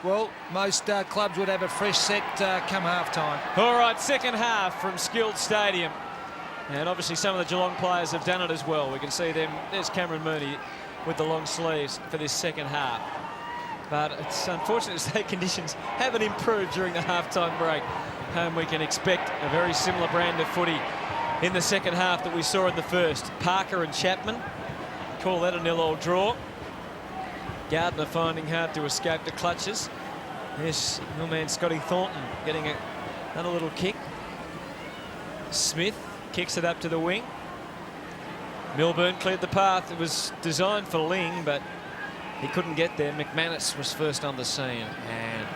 Well, most clubs would have a fresh set come half-time. All right, second half from Skilled Stadium. And obviously some of the Geelong players have done it as well. We can see them. There's Cameron Mooney with the long sleeves for this second half. But it's unfortunate to say conditions haven't improved during the half-time break. And we can expect a very similar brand of footy in the second half that we saw in the first. Parker and Chapman, call that a nil-all draw. Gardner finding hard to escape the clutches. There's your man Scotty Thornton getting another little kick. Smith kicks it up to the wing. Milburn cleared the path. It was designed for Ling, but he couldn't get there. McManus was first on the scene, and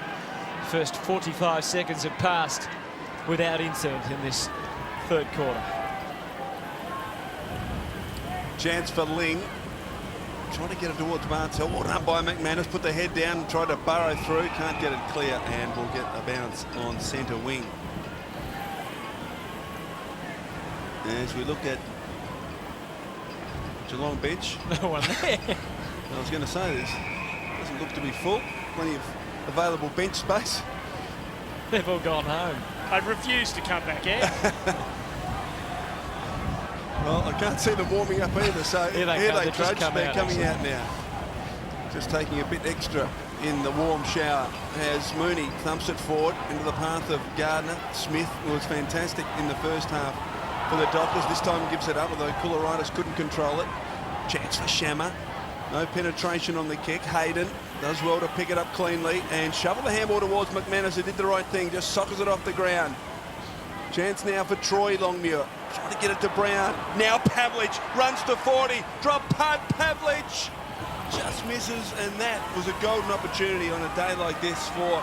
first 45 seconds have passed without incident in this third quarter. Chance for Ling. Trying to get it towards Bartel. Well done by McManus. Put the head down and tried to burrow through. Can't get it clear, and will get a bounce on centre wing. As we look at Geelong bench. No one there. I was going to say this doesn't look to be full. Plenty of available bench space. They've all gone home. I refuse to come back out. Well, I can't see them warming up either, so Here they trudge. They're coming actually. out now. Just taking a bit extra in the warm shower as Mooney thumps it forward into the path of Gardner. Smith was fantastic in the first half for the Dockers. This time gives it up, although Koularitis couldn't control it. Chance for Shammer. No penetration on the kick. Hayden does well to pick it up cleanly and shovel the handball towards McManus, who did the right thing, just sockers it off the ground. Chance now for Troy Longmuir. Trying to get it to Brown. Now Pavlich runs to 40. Drop punt. Pavlich just misses, and that was a golden opportunity on a day like this for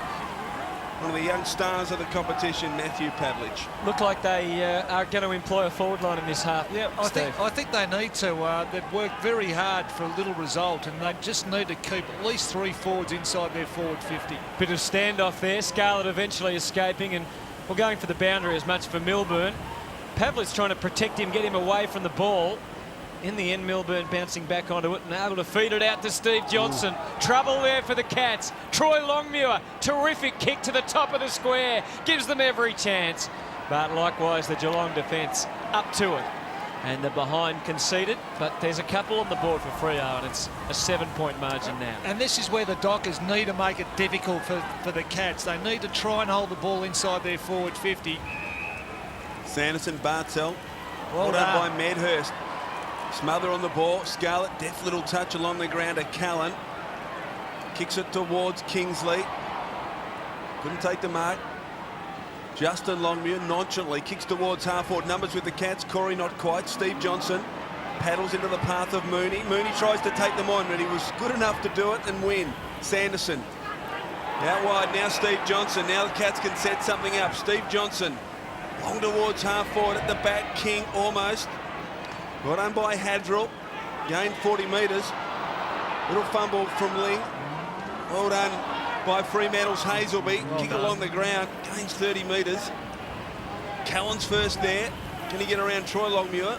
one of the young stars of the competition, Matthew Pavlich. Look like they are going to employ a forward line in this half. Yeah, I think they need to. They've worked very hard for a little result, and they just need to keep at least 3 forwards inside their forward 50. Bit of standoff there. Scarlett eventually escaping, and we're going for the boundary as much for Milburn. Pavlich's trying to protect him, get him away from the ball. In the end, Milburn bouncing back onto it and able to feed it out to Steve Johnson. Ooh. Trouble there for the Cats. Troy Longmuir, terrific kick to the top of the square. Gives them every chance. But likewise, the Geelong defence up to it. And the behind conceded, but there's a couple on the board for Freo, and it's a 7-point margin now. And this is where the Dockers need to make it difficult for the Cats. They need to try and hold the ball inside their forward 50. Sanderson, Bartel. Well done done by Medhurst. Smother on the ball. Scarlett, deft little touch along the ground to Callan. Kicks it towards Kingsley. Couldn't take the mark. Justin Longmuir nonchalantly kicks towards half-forward numbers with the Cats. Corey not quite. Steve Johnson paddles into the path of Mooney. Mooney tries to take them on, but he was good enough to do it and win. Sanderson out wide. Now Steve Johnson. Now the Cats can set something up. Steve Johnson long towards half-forward at the back. King almost. Well done by Hadrill. Gained 40 metres. Little fumble from Ling. Well done by Fremantle's Hazelby. Well Kick done. along the ground. Gains 30 metres. Callan's first there. Can he get around Troy Longmuir?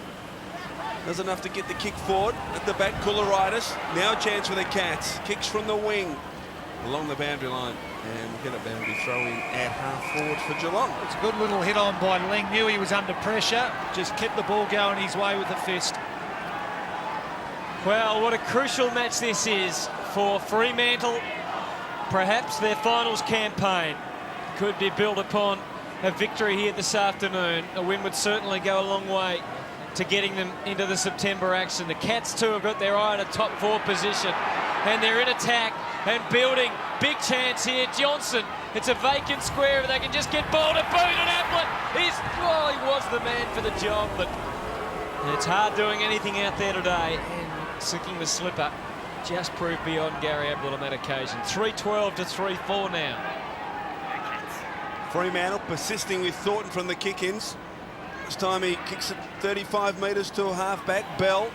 Does enough to get the kick forward. At the back, Koularitis. Now a chance for the Cats. Kicks from the wing along the boundary line. And we'll get a boundary throw in at half-forward for Geelong. It's a good little hit on by Ling. Knew he was under pressure. Just kept the ball going his way with a fist. Well, what a crucial match this is for Fremantle. Perhaps their finals campaign could be built upon a victory here this afternoon. A win would certainly go a long way to getting them into the September action. The Cats too have got their eye on a top 4 position, and they're in attack and building. Big chance here. Johnson, it's a vacant square if they can just get ball to boot, and Ablett he was the man for the job, but it's hard doing anything out there today, and sinking the slipper just proved beyond Gary Ablett on that occasion. 3-12 to 3-4 now. Fremantle persisting with Thornton from the kick-ins. This time he kicks it 35 metres to a half-back. Bell.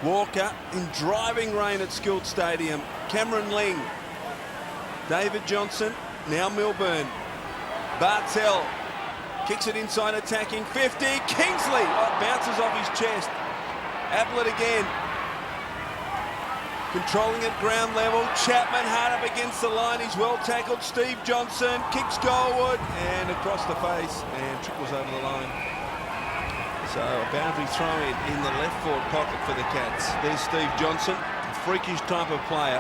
Walker in driving rain at Skilled Stadium. Cameron Ling. David Johnson. Now Milburn. Bartel kicks it inside, attacking 50. Kingsley bounces off his chest. Ablett again. Controlling at ground level. Chapman hard up against the line. He's well tackled. Steve Johnson kicks goalward and across the face and trickles over the line. So a boundary throw in the left forward pocket for the Cats. There's Steve Johnson, a freakish type of player.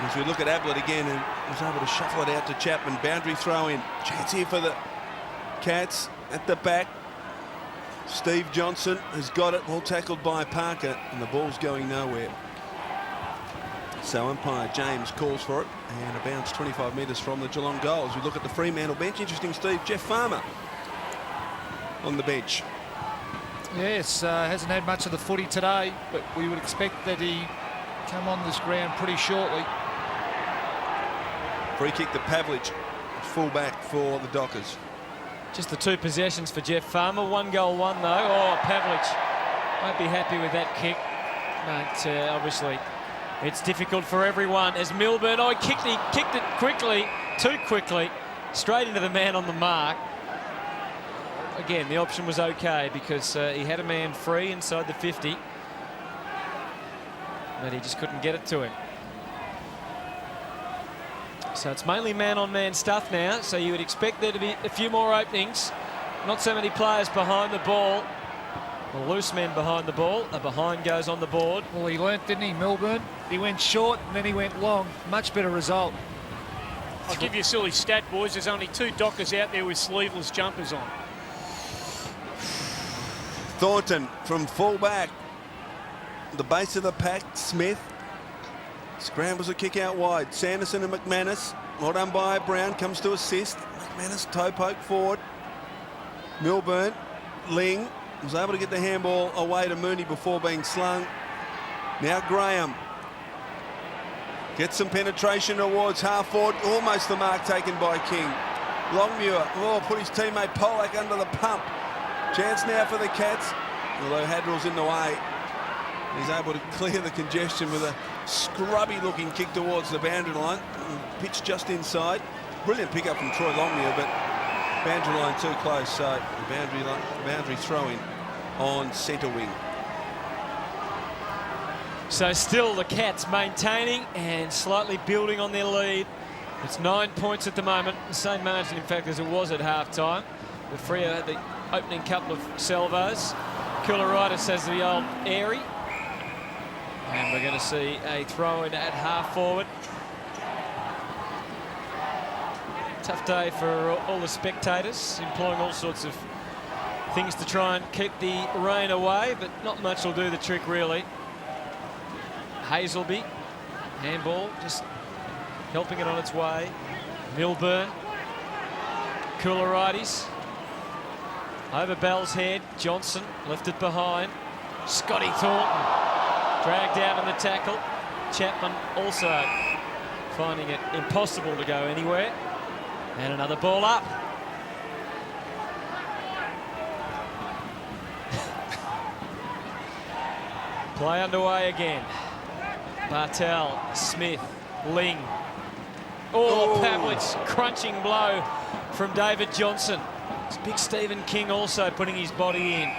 As we look at Ablett again, and was able to shuffle it out to Chapman. Boundary throw in. Chance here for the Cats at the back. Steve Johnson has got it, well tackled by Parker, and the ball's going nowhere. So umpire James calls for it, and a bounce 25 metres from the Geelong goal. As we look at the Fremantle bench, interesting, Steve, Jeff Farmer on the bench. Yes, hasn't had much of the footy today, but we would expect that he come on this ground pretty shortly. Free kick to Pavlich, full-back for the Dockers. Just the 2 possessions for Jeff Farmer. 1 goal, 1 though. Oh, Pavlich won't be happy with that kick. But obviously it's difficult for everyone as Milburn, he kicked it quickly, too quickly, straight into the man on the mark. Again, the option was okay because he had a man free inside the 50, but he just couldn't get it to him. So it's mainly man-on-man stuff now, so you would expect there to be a few more openings. Not so many players behind the ball. The loose men behind the ball. A behind goes on the board. Well, he learnt, didn't he, Milburn? He went short and then he went long. Much better result. I'll give you a silly stat, boys. There's only 2 Dockers out there with sleeveless jumpers on. Thornton from full-back. The base of the pack, Smith. Scrambles a kick out wide. Sanderson and McManus. Well done by Brown. Comes to assist. McManus toe poke forward. Milburn. Ling was able to get the handball away to Mooney before being slung. Now Graham. Gets some penetration towards half forward. Almost the mark taken by King. Longmuir. Put his teammate Pollack under the pump. Chance now for the Cats. Although Hadrill's in the way. He's able to clear the congestion with a scrubby-looking kick towards the boundary line. Pitch just inside. Brilliant pickup from Troy Longmuir, but boundary line too close. So the boundary throw-in on centre wing. So still the Cats maintaining and slightly building on their lead. It's 9 points at the moment. The same margin, in fact, as it was at half-time. The Freo had the opening couple of salvos. Koularitis has the old airy. And we're going to see a throw-in at half-forward. Tough day for all the spectators, employing all sorts of things to try and keep the rain away, but not much will do the trick, really. Hazelby, handball, just helping it on its way. Milburn, Koularitis, over Bell's head. Johnson left it behind. Scotty Thornton dragged out on the tackle. Chapman also finding it impossible to go anywhere. And another ball up. Play underway again. Bartel, Smith, Ling. Pavlich, crunching blow from David Johnson. It's big Stephen King also putting his body in.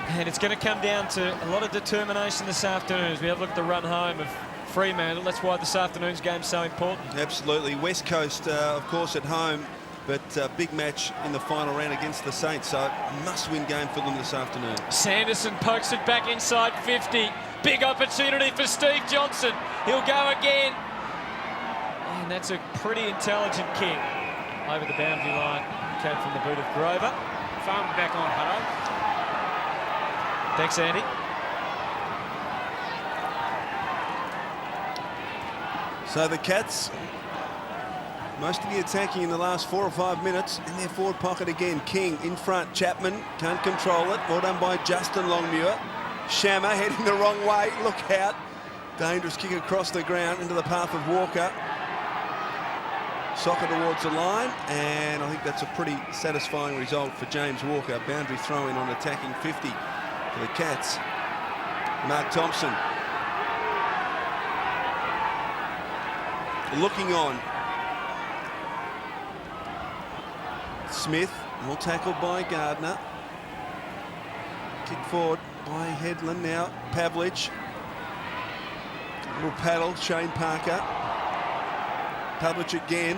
And it's going to come down to a lot of determination this afternoon as we have a look at the run home of Fremantle. That's why this afternoon's game's so important. Absolutely. West Coast, of course, at home, but big match in the final round against the Saints, so must-win game for them this afternoon. Sanderson pokes it back inside 50. Big opportunity for Steve Johnson. He'll go again. And that's a pretty intelligent kick over the boundary line. Came from the boot of Grover. Farmer back on, Hutto. Thanks, Andy. So the Cats, most of the attacking in the last 4 or 5 minutes in their forward pocket again. King in front. Chapman can't control it. Well done by Justin Longmuir. Shammer heading the wrong way. Look out. Dangerous kick across the ground into the path of Walker. Soccer towards the line, and I think that's a pretty satisfying result for James Walker. Boundary throw-in on attacking 50 for the Cats. Mark Thompson looking on. Smith, well tackled by Gardner. Kick forward by Headland now. Pavlich. Little paddle, Shane Parker. Pavlich again.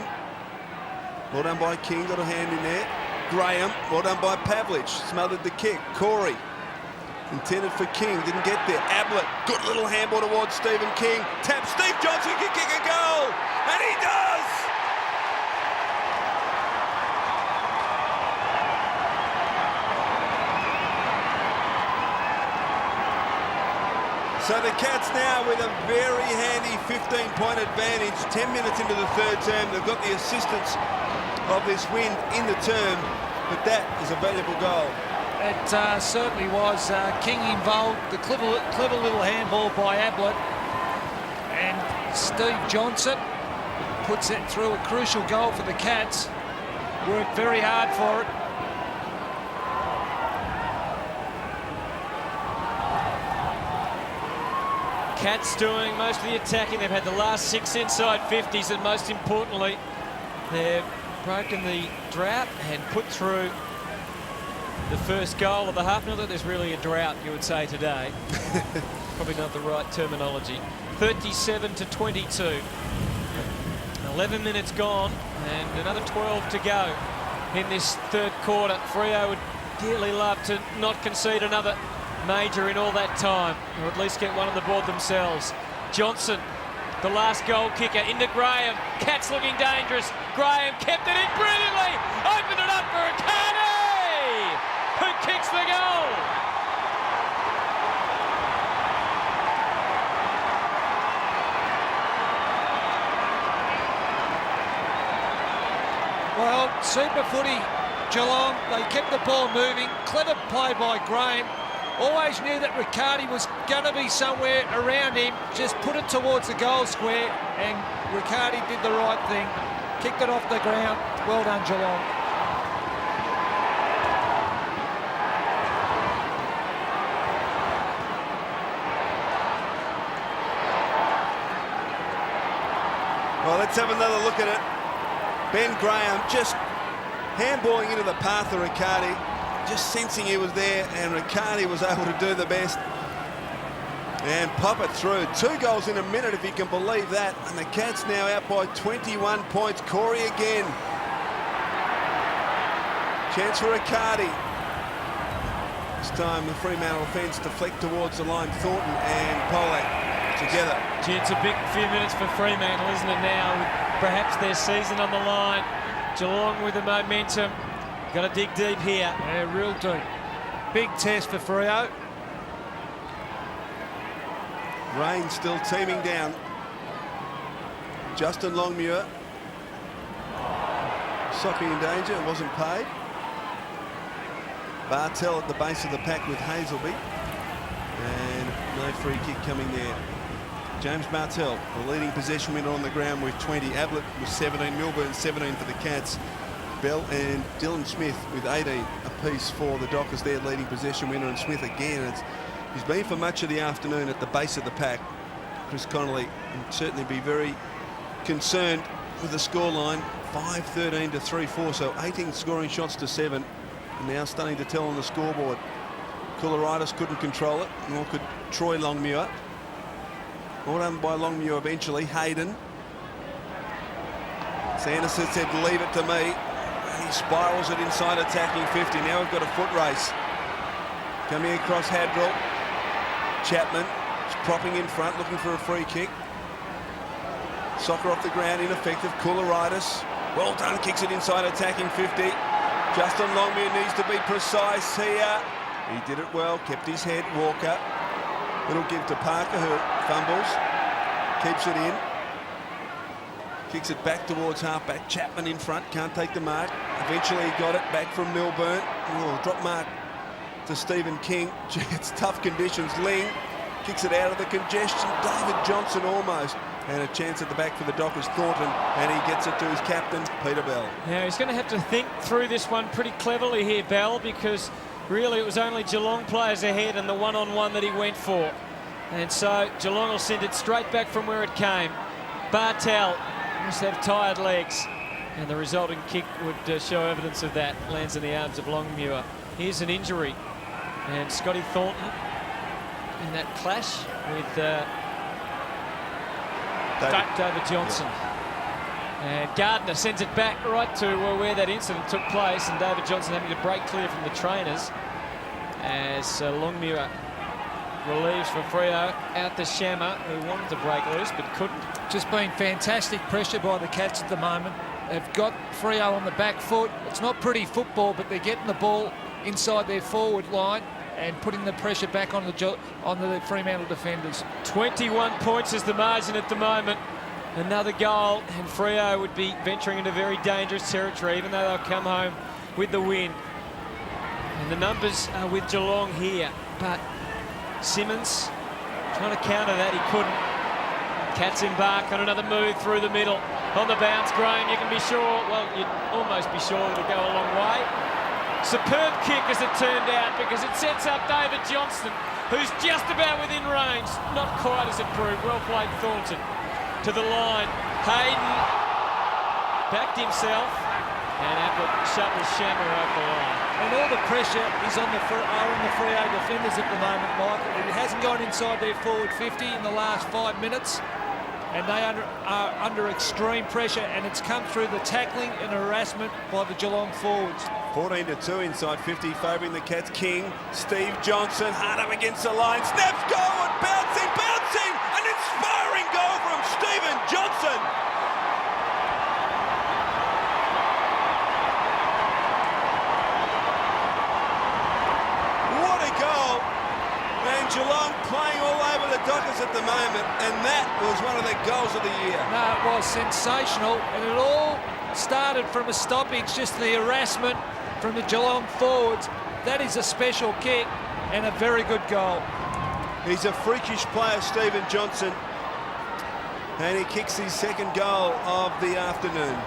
Well done by King, got a hand in there. Graham, well done by Pavlich. Smothered the kick. Corey. Intended for King, didn't get there. Ablett, good little handball towards Stephen King. Tap, Steve Johnson can kick a goal, and he does! So the Cats now with a very handy 15-point advantage. 10 minutes into the third term, they've got the assistance of this win in the term, but that is a valuable goal. It certainly was. King involved, the clever little handball by Ablett, and Steve Johnson puts it through, a crucial goal for the Cats. Worked very hard for it. Cats doing most of the attacking. They've had the last 6 inside 50s, and most importantly, they've broken the drought and put through the first goal of the half. Not that there's really a drought, you would say, today. Probably not the right terminology. 37-22. 11 minutes gone and another 12 to go in this third quarter. Freo would dearly love to not concede another major in all that time, or at least get one on the board themselves. Johnson, the last goal kicker, into Graham. Cats looking dangerous. Graham kept it in brilliantly. Opened it up for Riccardi, who kicks the goal. Well, super footy, Geelong. They kept the ball moving. Clever play by Graham. Always knew that Riccardi was going to be somewhere around him. Just put it towards the goal square, and Riccardi did the right thing. Kicked it off the ground. Well done, Geelong. Well, let's have another look at it. Ben Graham just handballing into the path of Riccardi, just sensing he was there, and Riccardi was able to do the best and pop it through. 2 goals in a minute, if you can believe that, and the Cats now out by 21 points. Corey again. Chance for Riccardi. This time the Fremantle offence deflect towards the line. Thornton and Polak together. Gee, it's a big few minutes for Fremantle, isn't it, now, with perhaps their season on the line. Geelong with the momentum. Got to dig deep here. Yeah, real deep. Big test for Freo. Rain still teeming down. Justin Longmuir. Socking in danger, it wasn't paid. Bartel at the base of the pack with Hazelby. And no free kick coming there. James Bartel, the leading possession winner on the ground with 20. Ablett with 17, Milburn 17 for the Cats. Bell and Dylan Smith with 18 apiece for the Dockers, their leading possession winner, and Smith again. He's been for much of the afternoon at the base of the pack. Chris Connolly would certainly be very concerned with the scoreline. 5-13 to 3-4, so 18 scoring shots to 7. And now starting to tell on the scoreboard. Koularitis couldn't control it, nor could Troy Longmuir. All done by Longmuir eventually. Hayden. Sanderson said, leave it to me. And he spirals it inside attacking 50. Now we've got a foot race. Coming across Hadrill. Chapman is propping in front, looking for a free kick. Soccer off the ground, ineffective. Koularitis. Well done, kicks it inside attacking 50. Justin Longmuir needs to be precise here. He did it well, kept his head. Walker. Little give to Parker, who fumbles. Keeps it in. Kicks it back towards halfback. Chapman in front, can't take the mark. Eventually he got it back from Milburn. Oh, drop mark to Stephen King. Gee, it's tough conditions. Ling kicks it out of the congestion. David Johnson almost. And a chance at the back for the Dockers, Thornton, and he gets it to his captain, Peter Bell. Now he's going to have to think through this one pretty cleverly here, Bell, because really it was only Geelong players ahead and the one-on-one that he went for. And so Geelong will send it straight back from where it came. Bartel must have tired legs, and the resulting kick would show evidence of that. Lands in the arms of Longmuir. Here's an injury, and Scotty Thornton in that clash with David Johnson. And Gardner sends it back right to where that incident took place, and David Johnson having to break clear from the trainers as Longmuir relieves for Freo out to Shammer, who wanted to break loose but couldn't. Just been fantastic pressure by the Cats at the moment. They've got Freo on the back foot. It's not pretty football, but they're getting the ball inside their forward line and putting the pressure back on the Fremantle defenders. 21 points is the margin at the moment. Another goal and Freo would be venturing into very dangerous territory, even though they'll come home with the win. And the numbers are with Geelong here, but Simmons trying to counter that, he couldn't. Cats embark on another move through the middle. On the bounce, Graham, you can be sure, well, you'd almost be sure it'll go a long way. Superb kick as it turned out, because it sets up David Johnson, who's just about within range. Not quite as it proved. Well played, Thornton. To the line, Hayden backed himself, and Ablett shovels Shammer over the line. And all the pressure is on the Freo defenders at the moment, Michael. It hasn't gone inside their forward 50 in the last 5 minutes, and they are under extreme pressure, and it's come through the tackling and harassment by the Geelong forwards. 14-2 inside 50, favouring the Cats. King, Steve Johnson, hard up against the line, snaps goal, bouncing, an inspiring goal from Stephen Johnson. What a goal. And Geelong playing all over the Dockers at the moment, and that was one of their goals of the year. No, it was sensational, and it all started from a stoppage, just the harassment from the Geelong forwards. That is a special kick and a very good goal. He's a freakish player, Stephen Johnson, and he kicks his second goal of the afternoon.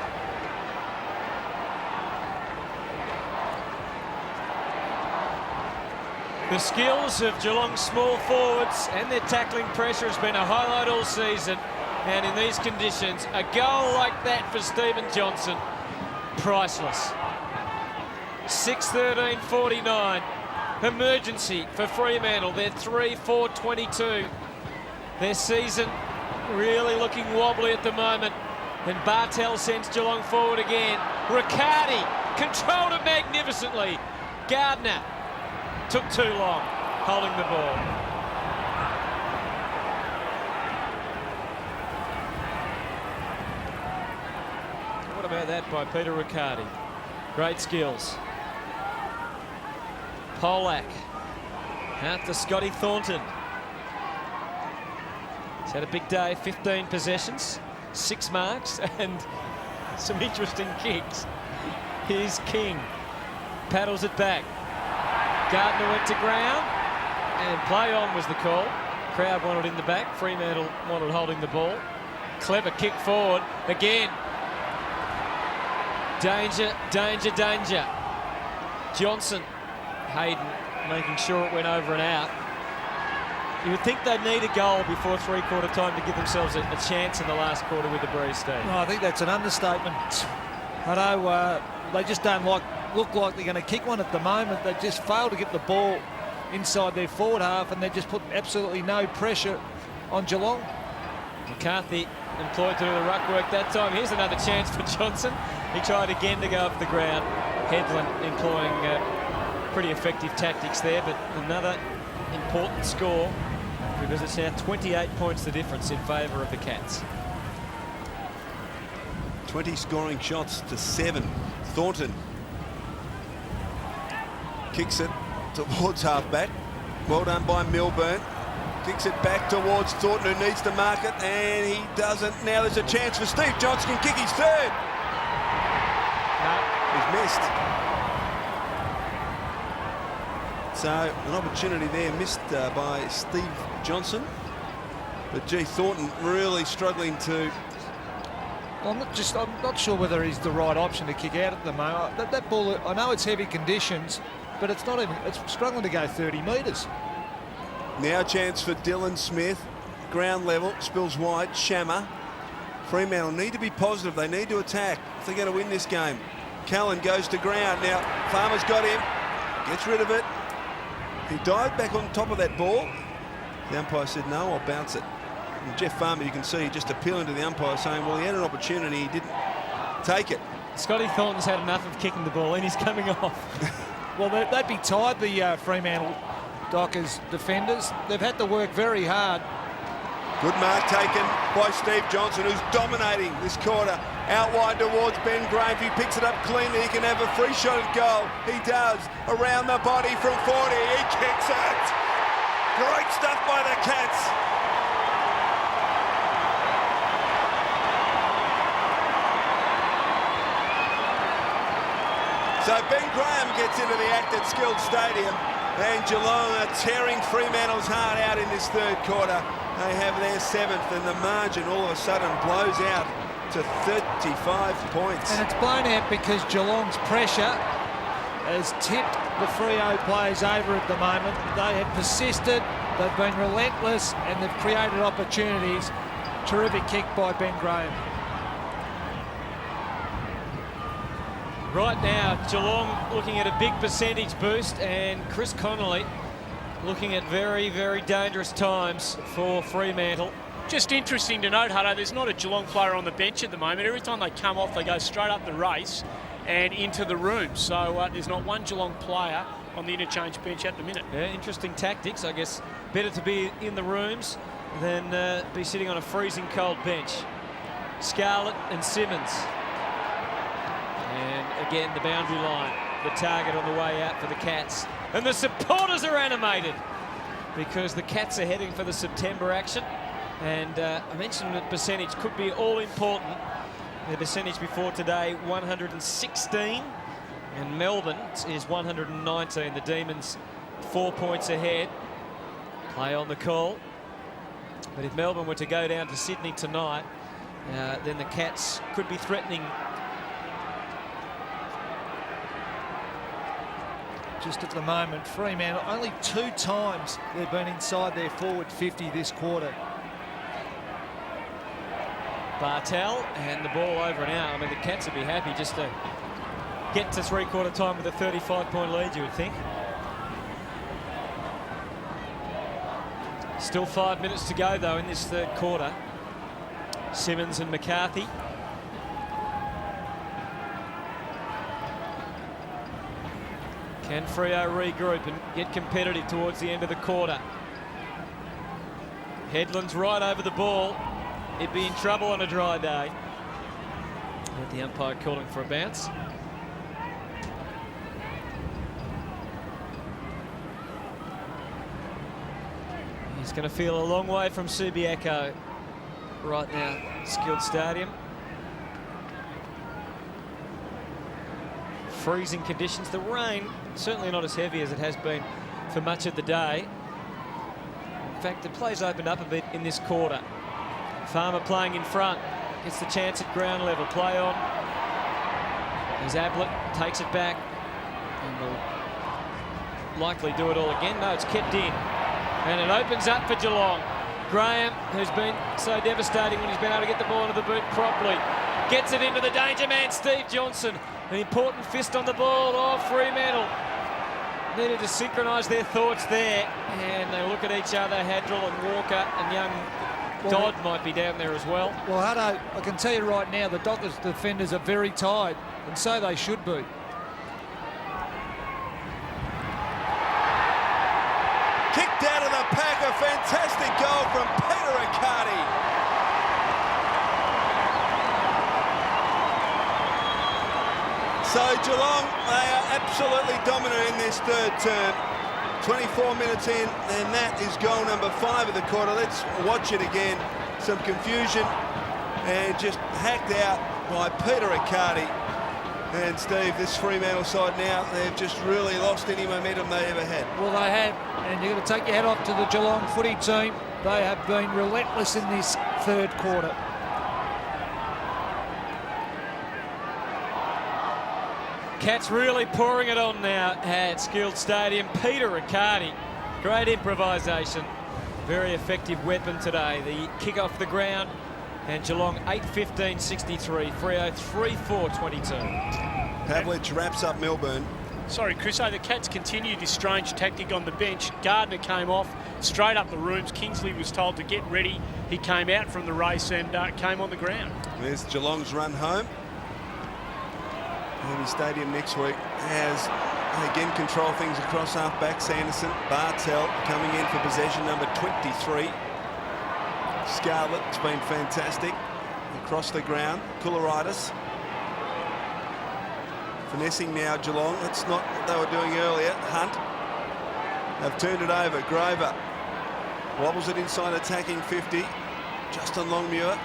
The skills of Geelong's small forwards and their tackling pressure has been a highlight all season, and in these conditions, a goal like that for Stephen Johnson, priceless. 6:13:49. Emergency for Fremantle. They're 3-4-22. Their season really looking wobbly at the moment. And Bartel sends Geelong forward again. Riccardi controlled it magnificently. Gardner took too long holding the ball. What about that by Peter Riccardi? Great skills. Polak out to Scotty Thornton. He's had a big day, 15 possessions, 6 marks, and some interesting kicks. Here's King, paddles it back. Gardner went to ground, and play on was the call. Crowd wanted in the back, Fremantle wanted holding the ball. Clever kick forward, again. Danger, danger, danger. Johnson, Hayden making sure it went over and out. You would think they'd need a goal before three-quarter time to give themselves a chance in the last quarter with the breeze, Steve. No, I think that's an understatement. I know they just don't look like they're going to kick one at the moment. They just fail to get the ball inside their forward half, and they're just putting absolutely no pressure on Geelong. McCarthy employed to do the ruck work that time. Here's another chance for Johnson. He tried again to go off the ground. Headland employing pretty effective tactics there, but another important score, because it's now 28 points the difference in favour of the Cats. 20 scoring shots to 7. Thornton kicks it towards halfback. Well done by Milburn. Kicks it back towards Thornton, who needs to mark it, and he doesn't. Now there's a chance for Steve Johnson. Can kick his third. No. He's missed. So an opportunity there missed by Steve Johnson. But gee, Thornton really struggling to... I'm not sure whether he's the right option to kick out at the moment. That ball, I know it's heavy conditions, but it's struggling to go 30 metres. Now a chance for Dylan Smith. Ground level, spills wide. Shammer. Fremantle need to be positive. They need to attack if they're going to win this game. Callan goes to ground. Now Farmer's got him. Gets rid of it. He dived back on top of that ball. The umpire said, no, I'll bounce it. And Jeff Farmer, you can see, just appealing to the umpire, saying, well, he had an opportunity, he didn't take it. Scotty Thornton's had enough of kicking the ball and he's coming off. Well, they'd be tired, the Fremantle Dockers defenders. They've had to work very hard. Good mark taken by Steve Johnson, who's dominating this quarter. Out wide towards Ben Graham. If he picks it up cleanly, he can have a free shot at goal. He does. Around the body from 40. He kicks it. Great stuff by the Cats. So Ben Graham gets into the act at Skilled Stadium, and Geelong are tearing Fremantle's heart out in this third quarter. They have their 7th, and the margin all of a sudden blows out to 35 points. And it's blown out because Geelong's pressure has tipped the Freo players over at the moment. They have persisted, they've been relentless, and they've created opportunities. Terrific kick by Ben Graham. Right now, Geelong looking at a big percentage boost, and Chris Connolly looking at very, very dangerous times for Fremantle. Just interesting to note, Hutto, there's not a Geelong player on the bench at the moment. Every time they come off, they go straight up the race and into the room. So there's not one Geelong player on the interchange bench at the minute. Yeah, interesting tactics. I guess better to be in the rooms than be sitting on a freezing cold bench. Scarlett and Simmons. And again, the boundary line, the target on the way out for the Cats. And the supporters are animated because the Cats are heading for the September action. And I mentioned that percentage could be all important. The percentage before today, 116. And Melbourne is 119. The Demons 4 points ahead. Play on the call. But if Melbourne were to go down to Sydney tonight, then the Cats could be threatening. Just at the moment, Fremantle, only 2 times they've been inside their forward 50 this quarter. Bartel and the ball over and out. I mean, the Cats would be happy just to get to three-quarter time with a 35-point lead, you would think. Still 5 minutes to go, though, in this third quarter. Simmons and McCarthy. Can Freo regroup and get competitive towards the end of the quarter? Headland's right over the ball. He'd be in trouble on a dry day. With the umpire calling for a bounce. He's going to feel a long way from Subiaco right now, Skilled Stadium. Freezing conditions. The rain certainly not as heavy as it has been for much of the day. In fact, the play's opened up a bit in this quarter. Farmer playing in front, gets the chance at ground level. Play on as Ablett takes it back and will likely do it all again. No, it's kept in and it opens up for Geelong. Graham, who's been so devastating when he's been able to get the ball into the boot properly, gets it into the danger man, Steve Johnson. An important fist on the ball. Oh, Fremantle needed to synchronise their thoughts there, and they look at each other. Hadrill and Walker and young Dodd might be down there as well. Well, Hutto, I can tell you right now, the Dockers defenders are very tired, and so they should be. Kicked out of the pack, a fantastic goal from Peter Riccardi. So Geelong, they are absolutely dominant in this third term. 24 minutes in, and that is goal number 5 of the quarter. Let's watch it again. Some confusion, and just hacked out by Peter Riccardi. And Steve, this Fremantle side now, they've just really lost any momentum they ever had. Well, they have, and you've got to take your hat off to the Geelong footy team. They have been relentless in this third quarter. Cats really pouring it on now at Skilled Stadium. Peter Riccardi, great improvisation. Very effective weapon today. The kick off the ground, and Geelong 8-15-63. Freo 3-4-22. Pavlich wraps up Melbourne. Sorry, Chris, the Cats continued this strange tactic on the bench. Gardner came off straight up the rooms. Kingsley was told to get ready. He came out from the race and came on the ground. There's Geelong's run home. Maybe Stadium next week has again control things across half-back. Sanderson, Bartel coming in for possession number 23. Scarlett's been fantastic across the ground. Koularitis finessing now Geelong. That's not what they were doing earlier. Hunt. They've turned it over. Grover wobbles it inside attacking 50. Justin Longmuir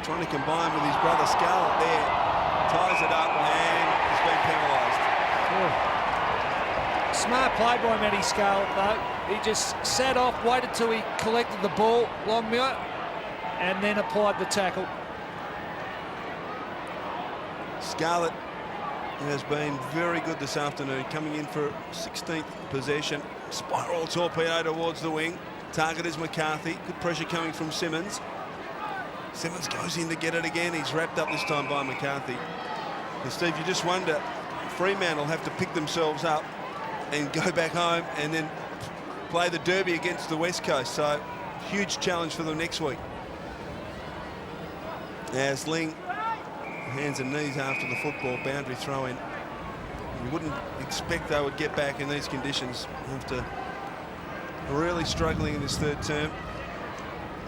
trying to combine with his brother Scarlett there. Ties it up and he's been penalised. Smart play by Matty Scarlett, though. He just sat off, waited till he collected the ball, Longmuir, and then applied the tackle. Scarlett has been very good this afternoon, coming in for 16th possession. Spiral torpedo towards the wing. Target is McCarthy. Good pressure coming from Simmons. Simmons goes in to get it again. He's wrapped up this time by McCarthy. And Steve, you just wonder, Fremantle have to pick themselves up and go back home and then play the derby against the West Coast. So huge challenge for them next week. As Ling hands and knees after the football, boundary throw in. You wouldn't expect they would get back in these conditions after really struggling in this third term.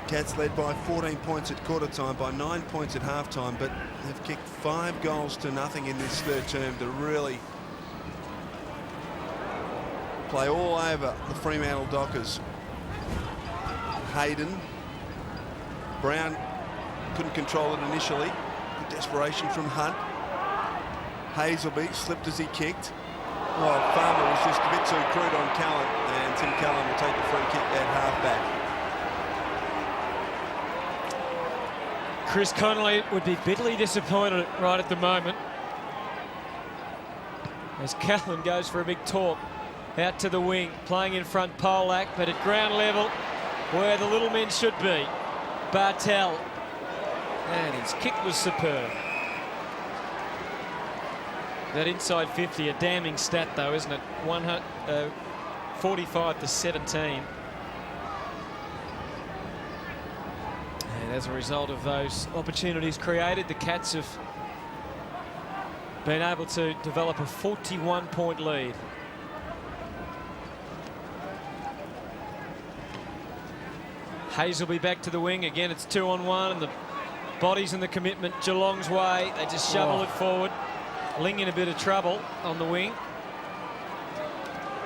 Cats led by 14 points at quarter time, by 9 points at half time, but they've kicked 5 goals to nothing in this third term to really play all over the Fremantle Dockers. Hayden. Brown couldn't control it initially. Good desperation from Hunt. Hazelby slipped as he kicked. Oh, Farmer was just a bit too crude on Callan, and Tim Callan will take the free kick at half-back. Chris Connolly would be bitterly disappointed right at the moment as Callan goes for a big talk out to the wing, playing in front Polak, but at ground level where the little men should be. Bartel, and his kick was superb. That inside 50, a damning stat though, isn't it? 45-17. And as a result of those opportunities created, the Cats have been able to develop a 41-point lead. Hazelby back to the wing. Again, it's 2-on-1, and the bodies and the commitment Geelong's way. They just shovel it forward. Ling in a bit of trouble on the wing.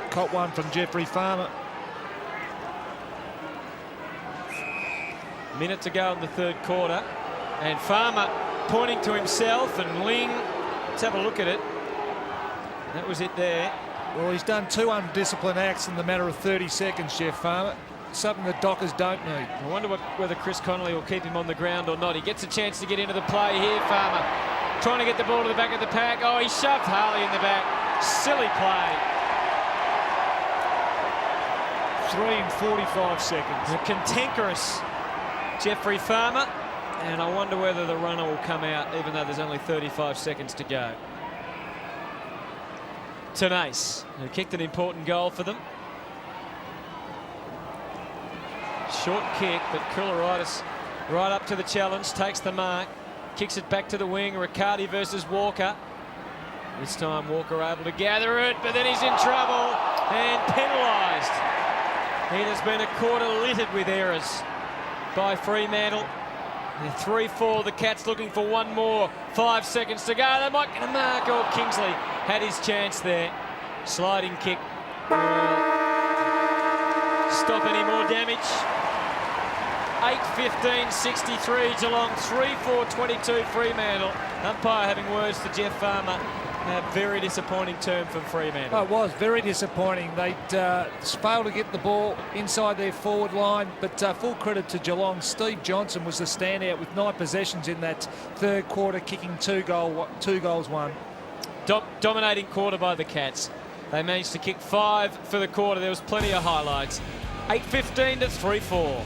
Caught one from Jeffrey Farmer. Minute to go in the third quarter, and Farmer pointing to himself, and Ling, let's have a look at it. That was it there. Well, he's done 2 undisciplined acts in the matter of 30 seconds, Jeff Farmer. Something the Dockers don't need. I wonder whether Chris Connolly will keep him on the ground or not. He gets a chance to get into the play here, Farmer. Trying to get the ball to the back of the pack. Oh, he shoved Harley in the back. Silly play. 3 and 45 seconds. A cantankerous Jeffrey Farmer. And I wonder whether the runner will come out, even though there's only 35 seconds to go. Tenace, who kicked an important goal for them. Short kick, but Koularitis right up to the challenge, takes the mark, kicks it back to the wing. Riccardi versus Walker. This time Walker able to gather it, but then he's in trouble and penalised. It has been a quarter littered with errors by Fremantle. 3-4, the Cats looking for one more. 5 seconds to go. They might get a mark. Oh, Kingsley had his chance there. Sliding kick. Stop any more damage. 8:15:63 Geelong, 3-4-22 Fremantle. Umpire having words to Jeff Farmer. A very disappointing term for Fremantle. Oh, it was very disappointing. They'd failed to get the ball inside their forward line, but full credit to Geelong. Steve Johnson was the standout with 9 possessions in that third quarter, kicking 2 goals won. Dominating quarter by the Cats. They managed to kick 5 for the quarter. There was plenty of highlights. 8:15 to 3-4.